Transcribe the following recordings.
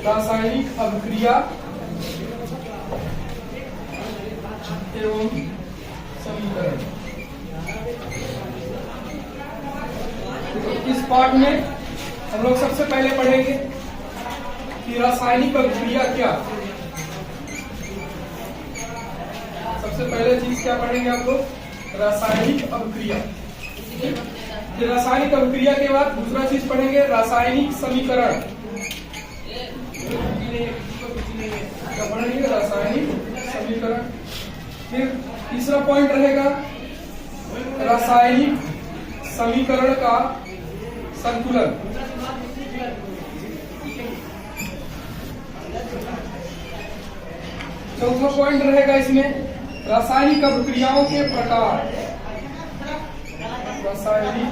रासायनिक अभिक्रिया एवं समीकरण। इस पार्ट में हम लोग सबसे पहले पढ़ेंगे कि रासायनिक अभिक्रिया क्या। सबसे पहले चीज क्या पढ़ेंगे आप लोग? रासायनिक अभिक्रिया। फिर रासायनिक अभिक्रिया के बाद दूसरा चीज पढ़ेंगे रासायनिक समीकरण। क्या पढ़ेंगे? रासायनिक समीकरण। फिर तीसरा पॉइंट रहेगा रासायनिक समीकरण का संतुलन। चौथा पॉइंट रहेगा इसमें रासायनिक अभिक्रियाओं के प्रकार। रासायनिक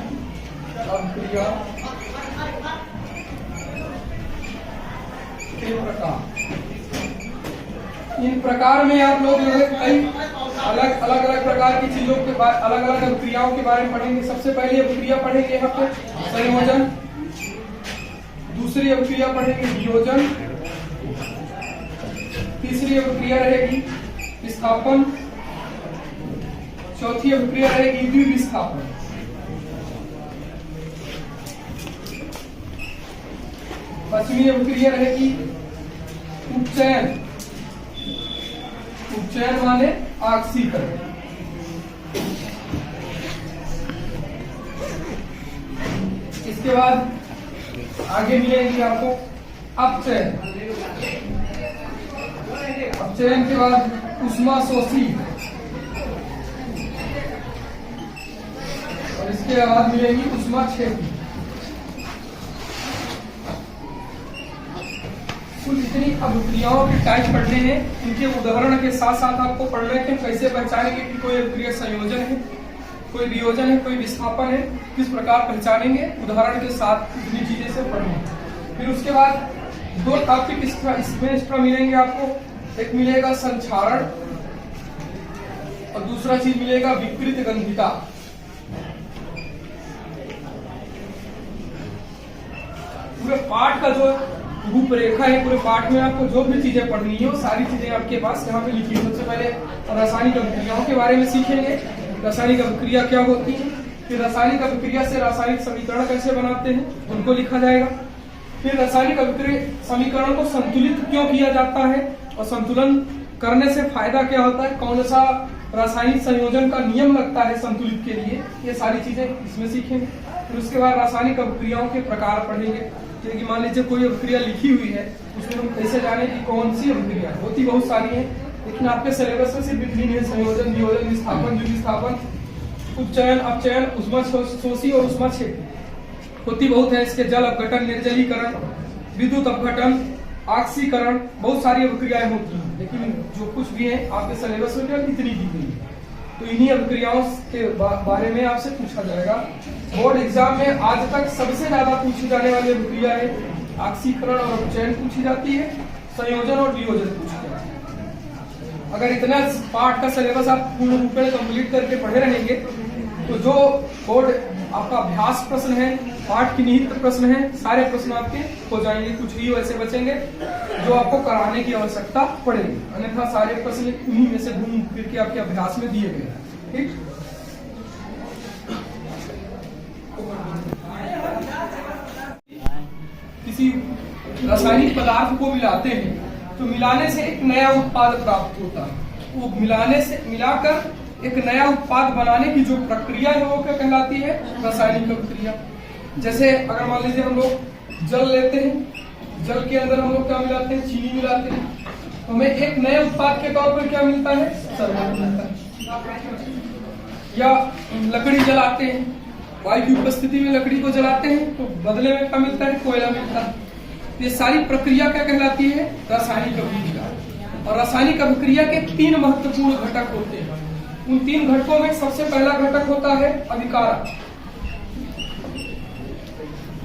अभिक्रिया के प्रकार। इन प्रकार में आप लोग जो है कई अलग अलग प्रकार की चीजों के अलग अलग अभिक्रियाओं के बारे में पढ़ेंगे। सबसे पहले अभिक्रिया पढ़ेंगे यहाँ पे संयोजन, दूसरी अभिक्रिया पढ़ेंगे वियोजन, तीसरी अभिक्रिया रहेगी विस्थापन, चौथी अभिक्रिया रहेगी द्विविस्थापन। पांचवी अभिक्रिया रहेगी उपचयन। उपचयन माने ऑक्सीकरण। इसके बाद आगे मिलेगी आपको अपचयन। अपचयन के बाद ऊष्माशोषी, और इसके बाद मिलेगी ऊष्माक्षेपी। कुल इतनी अभिक्रियाओं के टाइप पढ़ने हैं। इनके उदाहरण के साथ साथ आपको पढ़ना है कि कैसे पहचानेंगे कि कोई अभिक्रिया संयोजन है, कोई वियोजन है, कोई विस्थापन है, किस प्रकार पहचानेंगे, उदाहरण के साथ इतनी चीजें से पढ़ने। फिर उसके बाद दो टॉपिक इसमें एक्स्ट्रा मिलेंगे आपको। एक मिलेगा संक्षारण और दूसरा चीज मिलेगा विकृत गंधिता। पूरे पाठ का जो रूपरेखा है, पूरे पाठ में आपको जो भी चीजें पढ़नी है वो सारी चीजें आपके पास यहाँ पे लिखी है। सबसे पहले रासायनिक अभिक्रियाओं के बारे में सीखेंगे, रासायनिक अभिक्रिया क्या होती है, फिर रासायनिक अभिक्रिया से रासायनिक समीकरण कैसे बनाते हैं उनको लिखा जाएगा। फिर रासायनिक अभिक्रिया समीकरण को संतुलित क्यों किया जाता है और संतुलन करने से फायदा क्या होता है, कौन सा रासायनिक संयोजन का नियम लगता है संतुलित के लिए, ये सारी चीजें इसमें सीखेंगे। फिर उसके बाद रासायनिक अभिक्रियाओं के प्रकार पढ़ेंगे। कि मान लीजिए कोई अभिक्रिया लिखी हुई है, उसमें हम कैसे जाने कि कौन सी अभिक्रिया होती बहुत सारी है, लेकिन आपके सिलेबस में सिर्फ इतनी है संयोजन, वियोजन, विस्थापन, द्विविस्थापन, उपचयन, अपचयन, ऊष्माशोषी और ऊष्माक्षेपी होती बहुत है। इसके जल अपघटन, निर्जलीकरण, विद्युत अपघटन, ऑक्सीकरण, बहुत सारी अभिक्रियाएं होती हैं, लेकिन जो कुछ भी है आपके सिलेबस में केवल इतनी दी गई है। तो इन्हीं अभिक्रियाओं के बारे में आपसे पूछा जाएगा। बोर्ड एग्जाम में आज तक सबसे ज्यादा पूछी जाने वाली अभिक्रिया है ऑक्सीकरण और अपचयन पूछी जाती है, संयोजन और वियोजन पूछी जाती है। अगर इतना पाठ का सिलेबस आप पूर्ण रूप में कंप्लीट करके पढ़े रहेंगे तो जो बोर्ड आपका अभ्यास प्रश्न है, पाठ की निहित प्रश्न है, सारे प्रश्न आपके हो जाएंगे। कुछ ही ऐसे बचेंगे जो आपको कराने की आवश्यकता पड़ेगी, अन्यथा सारे प्रश्न उन्हीं में से घूम फिर के आपके अभ्यास में दिए गए। ठीक, किसी रासायनिक पदार्थ को मिलाते हैं तो मिलाने से एक नया उत्पाद प्राप्त होता है। वो मिलाकर एक नया उत्पाद बनाने की जो प्रक्रिया है वो क्या कहलाती है? रासायनिक अभिक्रिया। जैसे अगर मान लीजिए हम लोग जल लेते हैं, जल के अंदर हम लोग क्या मिलाते हैं? चीनी मिलाते हैं, तो हमें एक नए उत्पाद के तौर पर क्या मिलता है? शरबत मिलता है। या लकड़ी जलाते हैं, वायु की उपस्थिति में लकड़ी को जलाते हैं तो बदले में क्या मिलता है? कोयला मिलता है। ये सारी प्रक्रिया क्या कहलाती है? रासायनिक अभिक्रिया। और रासायनिक अभिक्रिया के तीन महत्वपूर्ण घटक होते हैं। उन तीन घटकों में सबसे पहला घटक होता है अभिकारक।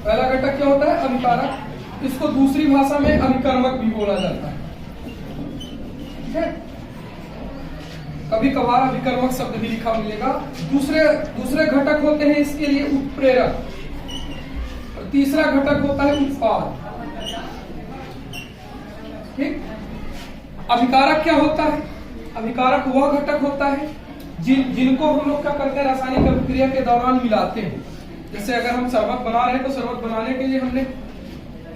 पहला घटक क्या होता है? अभिकारक। इसको दूसरी भाषा में अभिकर्मक भी बोला जाता है। ठीक है, कभी कभार अभिकर्मक शब्द भी लिखा मिलेगा। दूसरे घटक होते हैं इसके लिए उत्प्रेरक। और तीसरा घटक होता है उत्पाद। ठीक। अभिकारक क्या होता है? अभिकारक वह घटक होता है जिनको हम लोग क्या करते हैं, रासायनिक अभिक्रिया के दौरान मिलाते हैं। जैसे अगर हम शरबत बना रहे हैं तो शरबत बनाने के लिए हमने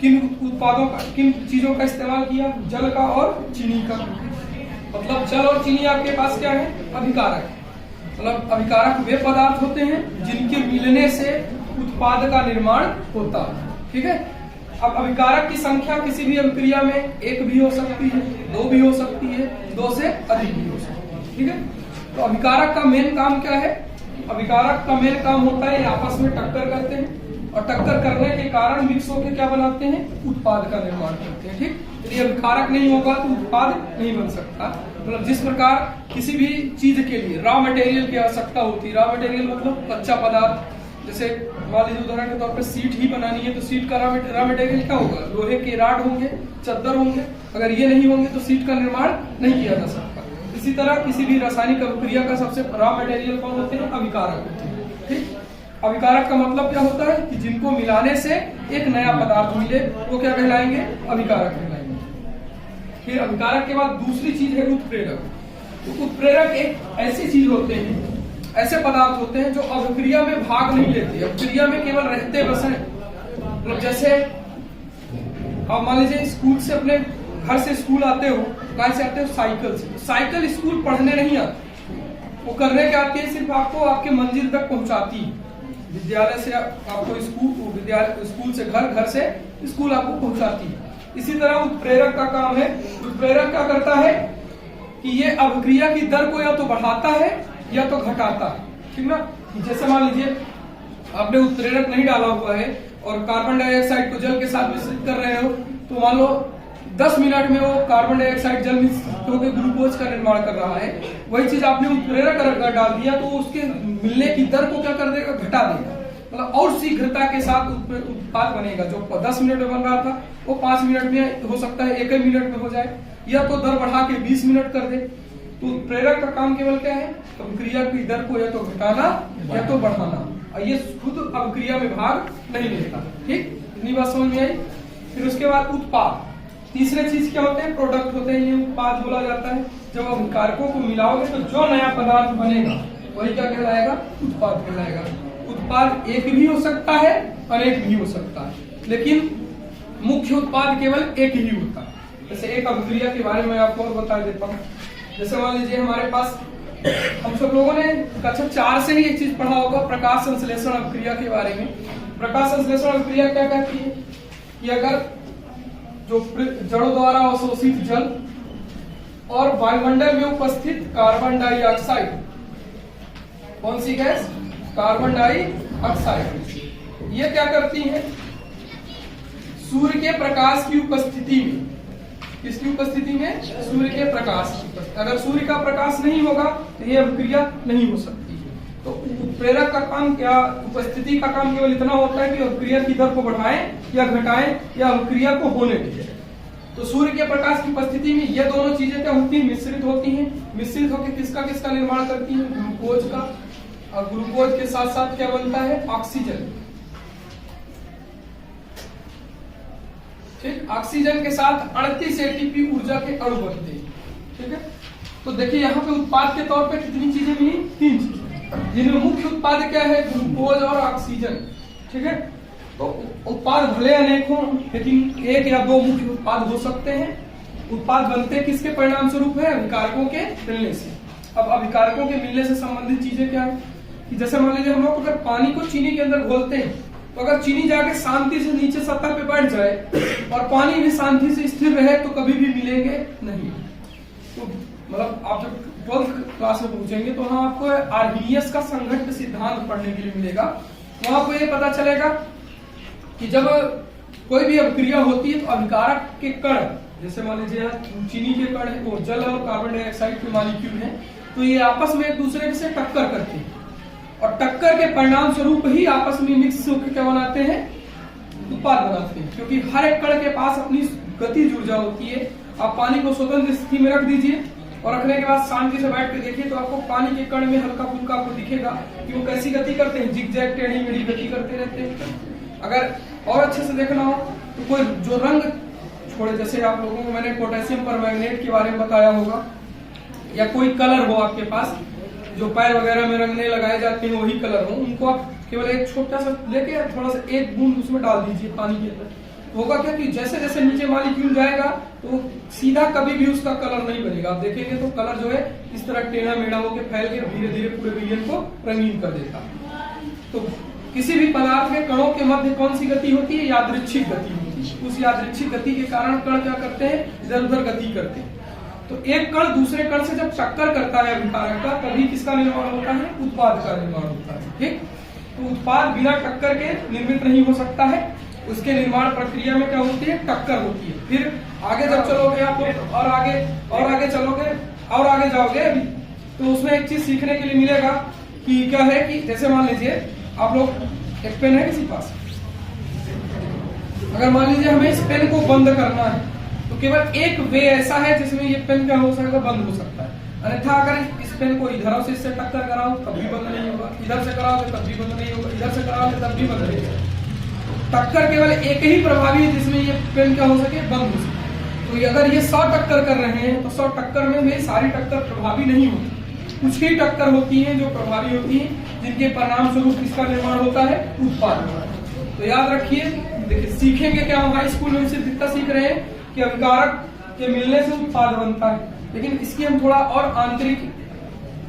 किन उत्पादों का, किन चीजों का इस्तेमाल किया? जल का और चीनी का। मतलब जल और चीनी आपके पास क्या है? अभिकारक। मतलब अभिकारक वे पदार्थ होते हैं जिनके मिलने से उत्पाद का निर्माण होता है। ठीक है। अब अभिकारक की संख्या किसी भी अभिक्रिया में एक भी हो सकती है, दो भी हो सकती है, दो से अधिक भी हो सकती है। ठीक है। तो अभिकारक का मेन काम क्या है? अभिकारक का मेन काम होता है आपस में टक्कर करते हैं और टक्कर करने के कारण मिक्स होकर क्या बनाते हैं? उत्पाद का निर्माण करते हैं। ठीक। यदि अभिकारक नहीं होगा तो उत्पाद नहीं बन सकता। मतलब जिस प्रकार किसी भी चीज के लिए रॉ मटेरियल की आवश्यकता होती है, रॉ मटेरियल मतलब कच्चा पदार्थ, जैसे मान लीजिए उदाहरण के तौर पर सीट ही बनानी है तो सीट का रॉ मटेरियल क्या होगा? लोहे के राड होंगे, चद्दर होंगे। अगर ये नहीं होंगे तो सीट का निर्माण नहीं किया जा सकता। इसी तरह किसी भी रासायनिक अभिक्रिया का सबसे रॉ मटेरियल कौन होते हैं? अभिकारक होते हैं। ठीक। अभिकारक का मतलब क्या होता है कि जिनको मिलाने से एक नया पदार्थ मिले वो क्या कहलाएंगे? अभिकारक कहलाएंगे। फिर अभिकारक के बाद दूसरी चीज है उत्प्रेरक। तो उत्प्रेरक एक ऐसी चीज होते हैं, ऐसे पदार्थ होते हैं जो अभिक्रिया में भाग नहीं लेते, अभिक्रिया में केवल रहते बस हैं। मतलब जैसे आप मान लीजिए स्कूल से, अपने घर से स्कूल आते हो, कहाँ से आते हो? साइकिल से। साइकिल स्कूल पढ़ने नहीं आती, वो करने के आती है सिर्फ आपको आपके मंजिल तक पहुंचाती है। विद्यालय से आपको स्कूल से घर, घर से स्कूल आपको पहुंचाती है। इसी तरह उत्प्रेरक का काम है। उत्प्रेरक क्या करता है कि ये अभिक्रिया की दर को या तो बढ़ाता है या तो घटाता है। ठीक ना। जैसे मान लीजिए आपने उत्प्रेरक नहीं डाला हुआ है और कार्बन डाइऑक्साइड को जल के साथ मिश्रित कर रहे हो, तो मान लो 10 मिनट में वो कार्बन डाइऑक्साइड जल मिश्रित होकर ग्लूकोज का निर्माण कर रहा है। वही चीज आपने उत्प्रेरक अगर डाल दिया तो उसके मिलने की दर को क्या कर देगा? घटा देगा। मतलब और शीघ्रता के साथ उत्पाद बनेगा। जो 10 मिनट में बन रहा था वो 5 मिनट में हो सकता है 1 मिनट में हो जाए, या तो दर बढ़ा के 20 मिनट कर दे। तो उत्प्रेरक का काम केवल क्या है? अभिक्रिया की दर को या तो घटाना या तो बढ़ाना। और ये खुद अभिक्रिया में भाग नहीं लेता। ठीक, इतनी बात समझ में आई। फिर उसके बाद उत्पाद। तीसरे चीज क्या होते हैं? प्रोडक्ट होते हैं। ये उत्पाद बोला जाता है। जब अभिकारकों को मिलाओगे तो जो नया पदार्थ बनेगा वही क्या कहलाएगा? उत्पाद कहलाएगा। उत्पाद एक भी हो सकता है और एक भी हो सकता है, लेकिन मुख्य उत्पाद केवल एक ही होता है। जैसे एक अभिक्रिया के बारे में आपको और बता देता हूँ। जैसे मान लीजिए हमारे पास, हम सब लोगों ने कक्षा 4 से ही एक चीज पढ़ा होगा, प्रकाश संश्लेषण अभिक्रिया के बारे में। प्रकाश संश्लेषण अभिक्रिया क्या कहती है कि अगर जो जड़ों द्वारा अवशोषित जल और वायुमंडल में उपस्थित कार्बन डाइऑक्साइड, कौन सी गैस? कार्बन डाइऑक्साइड, ये क्या करती है? सूर्य के प्रकाश की उपस्थिति में, किसकी उपस्थिति में? सूर्य के प्रकाश की उपस्थिति। अगर सूर्य का प्रकाश नहीं होगा तो ये अभिक्रिया नहीं हो सकती। तो उत्प्रेरक का काम क्या? उपस्थिति का काम केवल इतना होता है कि अभिक्रिया की दर को बढ़ाएं या घटाएं या अभिक्रिया को होने दें। तो सूर्य के प्रकाश की उपस्थिति में ये दोनों चीजें क्या होती हैं? मिश्रित होती हैं। मिश्रित होकर किसका किसका निर्माण करती है? ग्लूकोज का। और ग्लूकोज के साथ साथ क्या बनता है? ऑक्सीजन। ठीक, ऑक्सीजन के साथ 38 एटीपी ऊर्जा के अणु बनते हैं। ठीक है। तो देखिए यहाँ पे उत्पाद के तौर पे कितनी चीजें मिली? 3 चीजें, जिनमें मुख्य उत्पाद क्या है? ग्लूकोज और ऑक्सीजन। ठीक है। तो उत्पाद भले अनेक हों, लेकिन एक या दो मुख्य उत्पाद हो सकते हैं। उत्पाद बनते किसके परिणाम स्वरूप है? अभिकारकों के मिलने से। अब अभिकारकों के मिलने से संबंधित चीजें क्या है कि जैसे मान लीजिए हम लोग अगर पानी को चीनी के अंदर घोलते हैं तो अगर चीनी जाके शांति से नीचे सतह पे बैठ जाए और पानी भी शांति से स्थिर रहे तो कभी भी मिलेंगे नहीं। तो मतलब आप जब 12th क्लास में पहुंचेंगे तो वहां आपको आर्हीनियस का संघट्ट सिद्धांत पढ़ने के लिए मिलेगा। वहां आपको ये पता चलेगा कि जब कोई भी अभिक्रिया होती है तो अभिकारक के कण, जैसे मान लीजिए चीनी के कण है, वो जल और कार्बन डाइऑक्साइड के मॉलिक्यूल है, तो ये आपस में एक दूसरे से टक्कर करते हैं और टक्कर के परिणाम स्वरूप ही आपस में मिक्स होकर क्या बनाते हैं? उत्पाद बनाते हैं। क्योंकि हर एक कण के पास अपनी गतिज ऊर्जा होती है। आप पानी को स्वतंत्र स्थिति में रख दीजिए और रखने के बाद शांति से बैठ के देखिए तो आपको पानी के कण में हल्का फुल्का आपको दिखेगा कि वो कैसी गति करते हैं? जिगजैग, टेढ़ी मेढ़ी गति करते रहते हैं। अगर और अच्छे से देखना हो तो कोई जो रंग थोड़े, जैसे आप लोगों को मैंने पोटेशियम परमैंगनेट के बारे में बताया होगा, या कोई कलर हो आपके पास जो पैर वगैरह में रंगने लगाए जाते हैं वही कलर हो, उनको आप केवल एक छोटा सा लेके थोड़ा सा एक बूंद उसमें डाल दीजिए पानी के अंदर। होगा क्या कि जैसे जैसे नीचे मॉलिक्यूल जाएगा तो सीधा कभी भी उसका कलर नहीं बनेगा। आप देखेंगे तो कलर जो है इस तरह टेढ़ा मेढ़ा होकर फैल के धीरे धीरे पूरे विलियन को रंगीन कर देता। तो किसी भी पदार्थ के कणों के मध्य कौन सी गति होती है? यादृच्छिक गति होती है। उस यादृच्छिक गति के कारण कण क्या करते हैं? इधर उधर गति करते हैं। तो एक कण दूसरे कण से जब टक्कर करता है अभिकारक का, तभी किसका निर्माण होता है? उत्पाद का निर्माण होता है। ठीक, तो उत्पाद बिना टक्कर के निर्मित नहीं हो सकता है। उसके निर्माण प्रक्रिया में क्या होती है? टक्कर होती है। फिर आगे जब चलोगे आप लोग और आगे चलोगे और आगे जाओगे अभी, तो उसमें एक चीज सीखने के लिए मिलेगा कि क्या है कि जैसे मान लीजिए आप लोग, एक पेन है किसी पास, अगर मान लीजिए हमें इस पेन को बंद करना है तो केवल एक वे ऐसा है जिसमें ये पेन क्या हो सकता है? बंद हो सकता है। अन्यथा अगर इस पेन को इधर से इससे टक्कर कराओ तब भी बंद नहीं होगा, इधर से कराओगे तब भी बंद नहीं होगा, इधर से कराओगे तब भी बंद नहीं होगा। टक्कर केवल एक ही प्रभावी है जिसमें ये पेन क्या हो सके? बंद हो सके। तो अगर ये 100 टक्कर कर रहे हैं तो 100 टक्कर में वे सारी टक्कर प्रभावी नहीं होती, कुछ ही टक्कर होती है जो प्रभावी होती है, जिनके परिणाम स्वरूप किसका निर्माण होता है? उत्पाद। तो याद रखिए, देखिए सीखेंगे क्या हम हाई स्कूल में सिर्फ इतना सीख रहे हैं कि अभिकारक के मिलने से उत्पाद बनता है, लेकिन इसकी हम थोड़ा और आंतरिक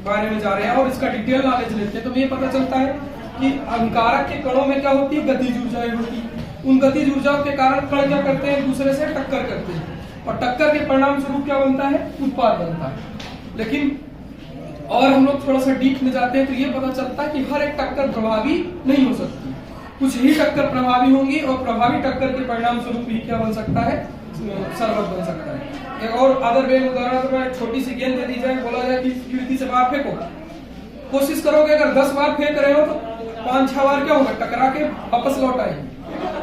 बारे में जा रहे हैं और इसका डिटेल नॉलेज लेते हैं। तो ये पता चलता है कि अभिकारक के कणों में क्या होती है? गतिज ऊर्जाएं होती है। उन गतिज ऊर्जाओं के कारण कण क्या करते हैं? एक दूसरे से टक्कर करते हैं और टक्कर के परिणाम स्वरूप क्या बनता है? उत्पाद बनता है। लेकिन और हम लोग थोड़ा सा डीप में जाते हैं तो ये पता चलता है कि हर एक टक्कर प्रभावी नहीं हो सकती, कुछ ही टक्कर प्रभावी होंगी और प्रभावी टक्कर के परिणाम स्वरूप ही क्या बन सकता है? शरबत बन सकता है। एक और अदर वे उदाहरण में छोटी सी गेंद दे दी जाए, बोला जाए कि खिड़की से बाहर फेंको, कोशिश करोगे अगर 10 बार फेंक रहे हो तो 5-6 बार क्या होगा? टकरा के वापस लौट आएगी।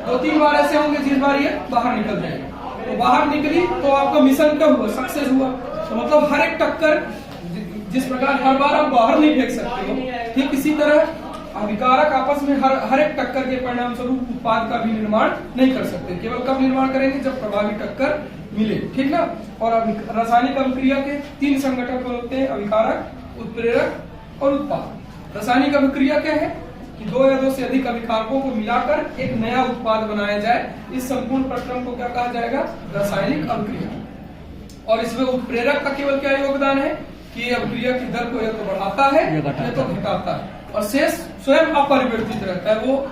2-3 बार ऐसे होंगे जिस बार ये बाहर निकल जाएगी। तो बाहर निकली तो आपका मिशन क्या हुआ? सक्सेस हुआ। तो मतलब हर एक टक्कर, जिस प्रकार हर बार आप बाहर नहीं फेंक सकते हो, ठीक इसी तरह अभिकारक आपस में हर एक टक्कर के परिणाम स्वरूप उत्पाद का भी निर्माण नहीं कर सकते। केवल कब निर्माण करेंगे? जब प्रभावी टक्कर मिले। ठीक ना। और रासायनिक अभिक्रिया के 3 संघटक होते हैं, अभिकारक, उत्प्रेरक और उत्पाद। रासायनिक अभिक्रिया क्या है कि 2 या 2 से अधिक अभिकारकों को मिलाकर एक नया उत्पाद बनाया जाए। इस संपूर्ण प्रक्रम को क्या कहा जाएगा? रासायनिक अभिक्रिया। और इसमें उत्प्रेरक का केवल क्या योगदान है कि अभिक्रिया की दर को या तो बढ़ाता है या तो घटाता है, और शेष स्वयं अपरिवर्तित रहता है। वो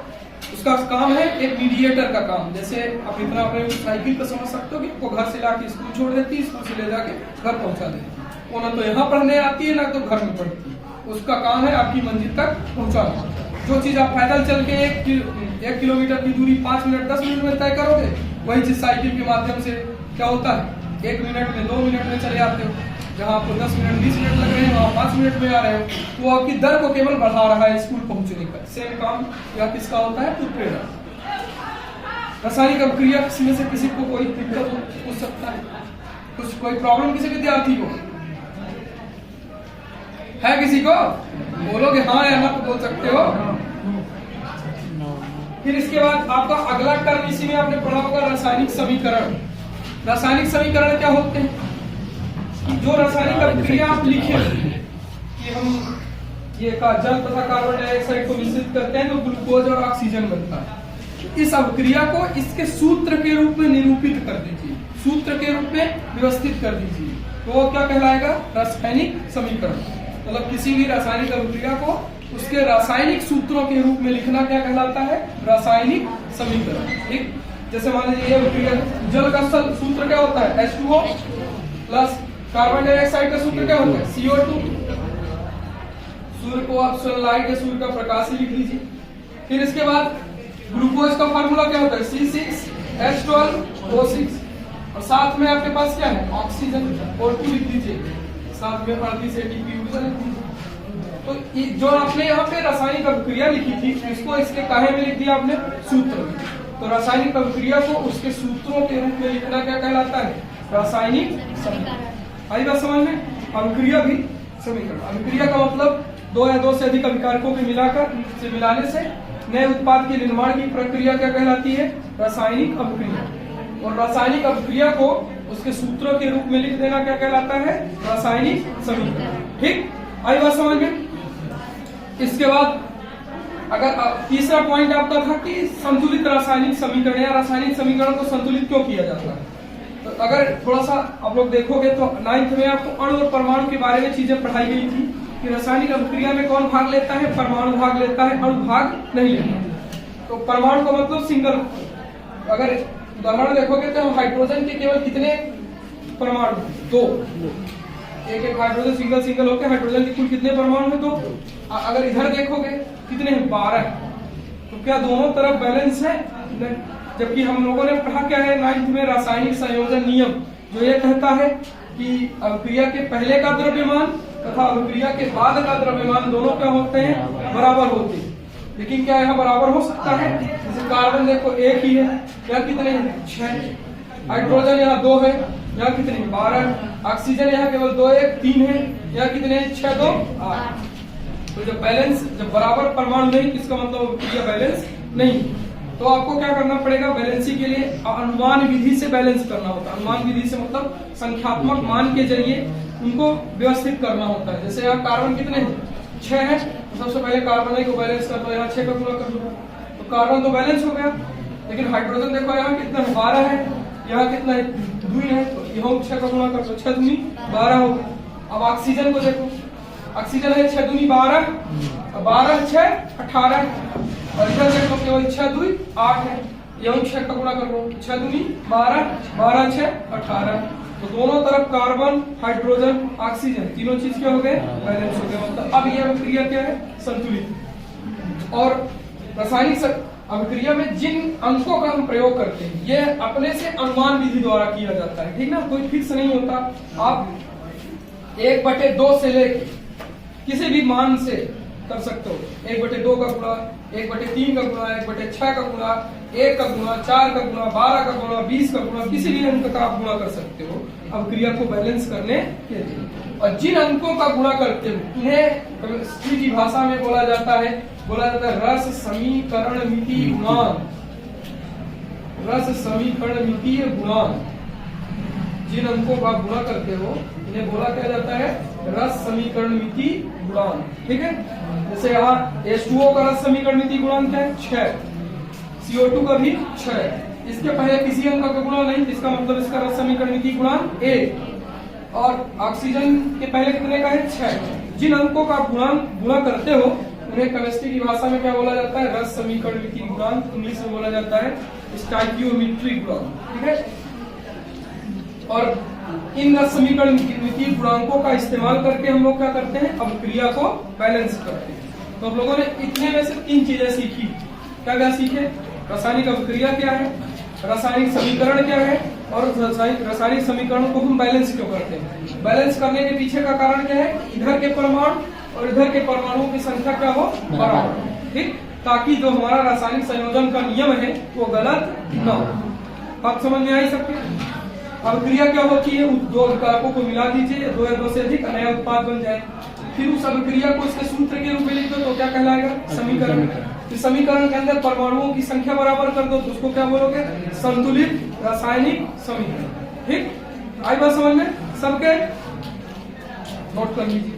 उसका काम है एक मीडिएटर का काम। जैसे आप इतना अपने साइकिल को समझ सकते हो कि आपको घर से लाके स्कूल छोड़ देती है, स्कूल से ले जाके घर पहुंचा देती है। वो ना तो यहाँ पढ़ने आती है ना तो घर में पढ़ती है। उसका काम है आपकी मंजिल तक पहुंचाना। जो चीज आप पैदल चल के 1 किलोमीटर की दूरी 5 मिनट 10 मिनट में तय करोगे, वही चीज साइकिल के माध्यम से क्या होता है? 1 मिनट में 2 मिनट में चले आते हो। जहाँ आपको 10 मिनट 20 मिनट लग रहे हैं वहाँ 5 मिनट में आ रहे हो। तो आपकी दर को केवल बढ़ा रहा है स्कूल पहुंचने का। सेम काम या किसका होता है? उत्प्रेरक। रासायनिक अभिक्रिया में से किसी को कोई दिक्कत हो सकता है? कुछ कोई प्रॉब्लम किसी विद्यार्थी को है? किसी को बोलोगे हाँ या ना तो बोल सकते हो। फिर इसके बाद आपका अगला टर्म इसी में आपने पढ़ा होगा, रासायनिक समीकरण। रासायनिक समीकरण क्या होते हैं? जो रासायनिक अभिक्रिया आप लिखे कि हम ये जल तथा कार्बन डाइऑक्साइड को मिश्रित करते हैं तो ग्लूकोज और ऑक्सीजन बनता है। इस अभिक्रिया को इसके सूत्र के रूप में निरूपित कर दीजिए, सूत्र के रूप में व्यवस्थित कर दीजिए, तो वो क्या कहलाएगा? रासायनिक समीकरण। मतलब किसी भी रासायनिक अभिक्रिया को उसके रासायनिक सूत्रों के रूप में लिखना क्या कहलाता है? रासायनिक समीकरण। ठीक, जैसे मान लीजिए ये अभिक्रिया, जल का सूत्र क्या होता है? H2O प्लस कार्बन डाइऑक्साइड का सूत्र क्या होता है? CO2। सूर्य को आप सनलाइट या सूर्य का प्रकाश ही लिख लीजिए। फिर इसके बाद ग्लूकोज का फार्मूला क्या होता है? C6H12O6। और साथ में आपके पास क्या है? ऑक्सीजन O2 लिख दीजिए, साथ में 38 ATP ऊर्जा लिख दीजिए। तो जो आपने यहाँ पे रासायनिक अभिक्रिया लिखी थी इसको इसके काहे में लिख दिया आपने? सूत्र में। तो रासायनिक अभिक्रिया को उसके सूत्रों के रूप में लिखना क्या कहलाता है? रासायनिक समीकरण। आई बात समझ में? अभिक्रिया भी समीकरण। अभिक्रिया का मतलब 2 या 2 से अधिक अभिकारकों के मिलाने से नए उत्पाद के निर्माण की प्रक्रिया क्या कहलाती है? रासायनिक अभिक्रिया। और रासायनिक अभिक्रिया को उसके सूत्रों के रूप में लिख देना क्या कहलाता है? रासायनिक समीकरण। ठीक, आई बात समझ में? इसके बाद अगर तीसरा पॉइंट आपका था कि संतुलित रासायनिक समीकरण या रासायनिक समीकरण को संतुलित क्यों किया जाता है। तो अगर थोड़ा सा आप लोग देखोगे तो 9th में आपको अणु और परमाणु के बारे में चीजें पढ़ाई गई थी कि रासायनिक अभिक्रिया में कौन भाग लेता है? परमाणु भाग लेता है, अणु भाग नहीं लेता। तो परमाणु का मतलब सिंगल। अगर उदाहरण देखोगे तो हाइड्रोजन के केवल कितने परमाणु? 2। एक हाइड्रोजन सिंगल होकर हाइड्रोजन के कुल कितने परमाणु है? 2। अगर इधर देखोगे कितने हैं? 12। तो क्या दोनों तरफ बैलेंस है? नहीं। जबकि हम लोगों ने पढ़ा क्या है 9th में रासायनिक संयोजन नियम, जो ये कहता है कि अभिक्रिया के पहले का द्रव्यमान तथा अभिक्रिया के बाद का द्रव्यमान दोनों क्या होते हैं? बराबर होते हैं। लेकिन क्या यहाँ बराबर हो सकता है? जैसे कार्बन देखो एक ही है, यहाँ कितने हैं? 6। हाइड्रोजन यहाँ 2 है, यहाँ कितने? 12। ऑक्सीजन यहाँ केवल 2 1 3 है, यहाँ कितने? 6 2 8। तो जब बराबर परमाणु नहीं, इसका मतलब अभिक्रिया बैलेंस नहीं। तो आपको क्या करना पड़ेगा? बैलेंसिंग के लिए अनुमान विधि से बैलेंस करना होता है। अनुमान विधि से मतलब संख्यात्मक मान के जरिए उनको व्यवस्थित करना होता है। जैसे यहाँ कार्बन कितने हैं? 6 है, तो सबसे पहले कार्बन को बैलेंस कर दो, यहाँ 6 का गुणा कर दो, तो कार्बन तो बैलेंस हो गया। लेकिन हाइड्रोजन देखो यहाँ कितना है? 12 है, यहाँ कितना है? 2 है, तो यहाँ 6 का गुणा कर दो, 6 दूनी 12 हो गया। अब ऑक्सीजन को देखो, ऑक्सीजन है 6 दूनी 12, 12 6 18, और इधर देखो केवल 6 2 8 है, यहाँ 6 का गुणा कर लो, 6 दूनी 12, 12 6 18। तो दोनों तरफ कार्बन, हाइड्रोजन, ऑक्सीजन तीनों चीज क्या हो गए? बैलेंस हो गए। मतलब अब यह अभिक्रिया क्या है? संतुलित। और रासायनिक अभिक्रिया में जिन अंकों का हम प्रयोग करते हैं ये अपने से अनुमान विधि द्वारा किया जाता है। ठीक ना, कोई फिक्स नहीं होता। आप 1/2 से लेके किसी भी मान से कर सकते हो। 1/2 का गुणा, 1/3 का गुणा, 1/6 का गुणा, 1 का गुणा, 4 का गुणा, 12 का गुणा, 20 का गुणा, किसी भी अंक का आप गुणा कर सकते हो अभिक्रिया को बैलेंस करने के लिए। और जिन अंकों का गुणा करते हो उन्हें केमिस्ट्री की भाषा में बोला जाता है रस समीकरणमितीय गुणांक। रस समीकरणमितीय गुणांक। जिन अंकों का गुणा करते हो इन्हें बोला क्या जाता है? रस समीकरणमितीय गुणांक। ठीक है, जैसे यहाँ H2O का रस समीकरणमितीय गुणांक है 6, CO2 का भी 6। इसके पहले किसी अंक का गुणा नहीं, इसका मतलब इसका रस समीकरणमितीय गुणांक 1। और ऑक्सीजन के पहले कितने का है? 6। जिन अंकों का गुणा करते हो उन्हें केमिस्ट्री की भाषा में क्या बोला जाता है? रस समीकरणमितीय गुणांक। इंग्लिश में बोला जाता है स्टोइकियोमेट्रिक गुणांक। ठीक है, और इन रस समीकरणमितीय गुणांकों का इस्तेमाल करके हम लोग क्या करते हैं? अभिक्रिया को बैलेंस करते हैं। तो हम लोगों ने इतने में से 3 चीजें सीखी। क्या क्या सीखे? रासायनिक अभिक्रिया क्या है, रासायनिक समीकरण क्या है, और रासायनिक समीकरणों को हम बैलेंस क्यों करते हैं। बैलेंस करने के पीछे का कारण क्या है? इधर के परमाणु और इधर के परमाणुओं की संख्या क्या हो? बराबर। ठीक, ताकि जो हमारा रासायनिक संयोजन का नियम है वो गलत न हो। आप समझ में आई सबके? अभिक्रिया क्या होती है? दो कारकों को मिला दीजिए, 2 या 2 से अधिक नया उत्पाद बन जाए। फिर उस अभिक्रिया को इसके सूत्र के रूप में लिख दो तो क्या कहलाएगा? समीकरण। इस समीकरण के अंदर परमाणुओं की संख्या बराबर कर दो तो उसको क्या बोलोगे? संतुलित रासायनिक समीकरण। ठीक, आई बात समझ में? सबके नोट कर लीजिए।